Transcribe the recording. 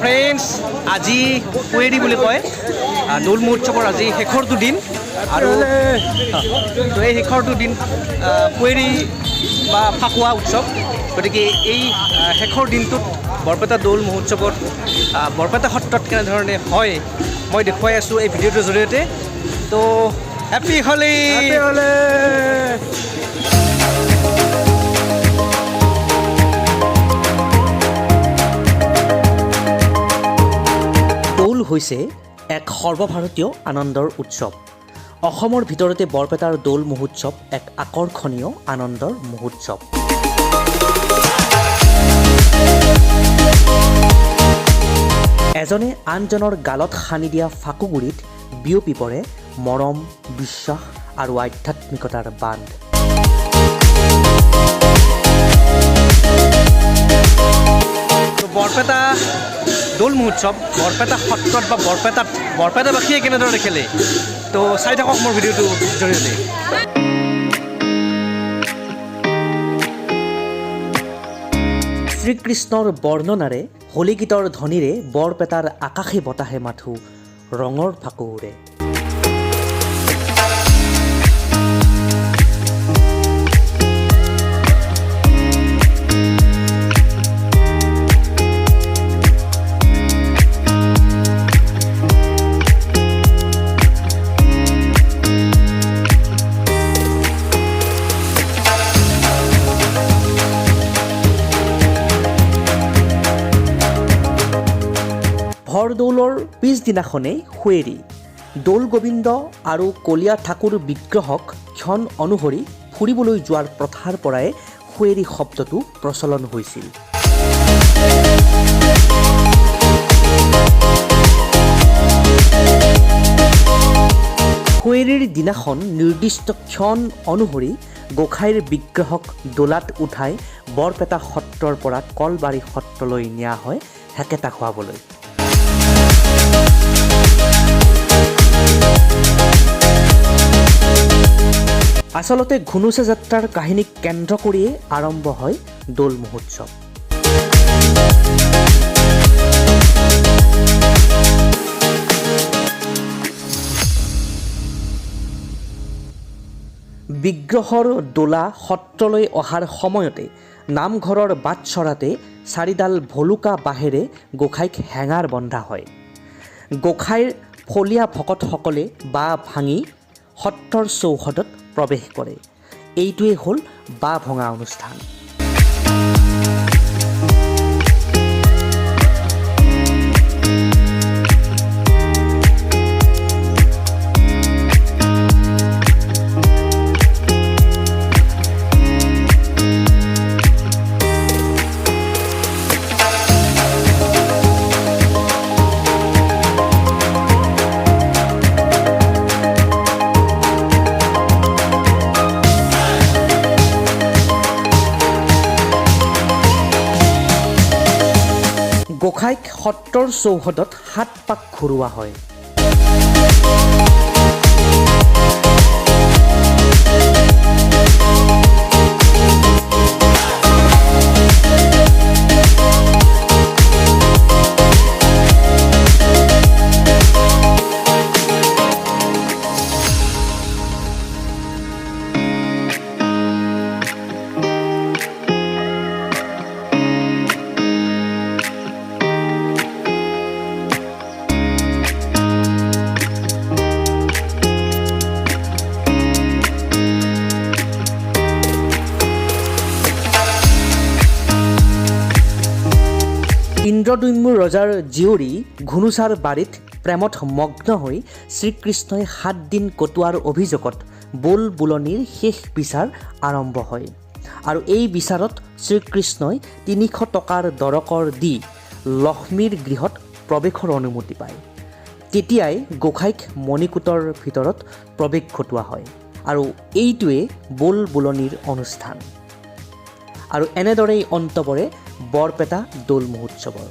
Friends আজি query বুলি কয় দৌল মহোৎসৱৰ আজি শেষৰটো দিন আৰু এই শেষৰটো দিন কুৱেৰী বা ফাকুৱা উৎসৱ গতিকে এই শেষৰ দিনটোত বৰপেটা দৌল মহোৎসৱত বৰপেটা সত্ৰত কেনেধৰণে হয় মই দেখুৱাই আছোঁ এই ভিডিঅ'টোৰ জৰিয়তে তো হেপী হলি দৌল হৈছে এক সৰ্বভাৰতীয় আনন্দৰ উৎসৱ। অসমৰ ভিতৰতে বৰপেটাৰ দৌল মহোৎসৱ এক আকৰ্ষণীয় আনন্দৰ মহোৎসৱ। এজনে আনজনৰ গালত সানি দিয়া ফাকুগুৰিত বিয়পি পৰে মৰম, বিশ্বাস আৰু আধ্যাত্মিকতাৰ বান্ধ। বৰপেটা দৌল মহোৎসৱ বৰপেটা সত্ৰত বা বৰপেটাবাসীয়ে কেনেদৰে খেলে তো চাই থাকক মোৰ ভিডিঅ'টোৰ জৰিয়তে। শ্ৰীকৃষ্ণৰ বৰ্ণনাৰে হোলী গীতৰ ধ্বনিৰে বৰপেটাৰ আকাশে বতাহে মাথো ৰঙৰ ফাকু উৰে। ভৰদৌলৰ পিছদিনাখনেই সুৱেৰী দৌল গোবিন্দ আৰু কলীয়া ঠাকুৰ বিগ্ৰহক ক্ষণ অনুসৰি ফুৰিবলৈ যোৱাৰ প্ৰথাৰ পৰাই সুৱেৰী শব্দটো প্ৰচলন হৈছিল। সুৱেৰীৰ দিনাখন নিৰ্দিষ্ট ক্ষণ অনুসৰি গোসাঁইৰ বিগ্ৰহক দোলাত উঠাই বৰপেটা সত্ৰৰ পৰা কলবাৰী সত্ৰলৈ নিয়া হয় হেকেটা খুৱাবলৈ। আচলতে ঘুনুচা যাত্ৰাৰ কাহিনীক কেন্দ্ৰ কৰিয়ে আৰম্ভ হয় দৌল মহোৎসৱ। বিগ্ৰহৰ দোলা সত্ৰলৈ অহাৰ সময়তে নামঘৰৰ বাটচৰাতে 4ডাল ভলুকা বাঁহেৰে গোসাঁইক হেঙাৰ বন্ধা হয়। গোসাঁইৰ ফলীয়া ভকতসকলে বাঁহ ভাঙি সত্ৰৰ চৌহদত প্ৰৱেশ কৰে। এইটোৱে হ'ল বাঁহ ভঙা অনুষ্ঠান। গোসাঁইক সত্ৰৰ চৌহদত 7 পাক ঘূৰোৱা হয়। ইন্দ্ৰদুম্য ৰজাৰ জীয়ৰী ঘুনুচাৰ বাৰীত প্ৰেমত মগ্ন হৈ শ্ৰীকৃষ্ণই 7 দিন কটোৱাৰ অভিযোগত বোল বোলনিৰ শেষ বিচাৰ আৰম্ভ হয় আৰু এই বিচাৰত শ্ৰীকৃষ্ণই 300 টকাৰ দৰকৰ দি লক্ষ্মীৰ গৃহত প্ৰৱেশৰ অনুমতি পায়। তেতিয়াই গোসাঁইক মণিকূটৰ ভিতৰত প্ৰৱেশ ঘটোৱা হয় আৰু এইটোৱে বোল বোলনিৰ অনুষ্ঠান। আৰু এনেদৰেই অন্ত পৰে বৰপেটা দৌল মহোৎসৱৰ।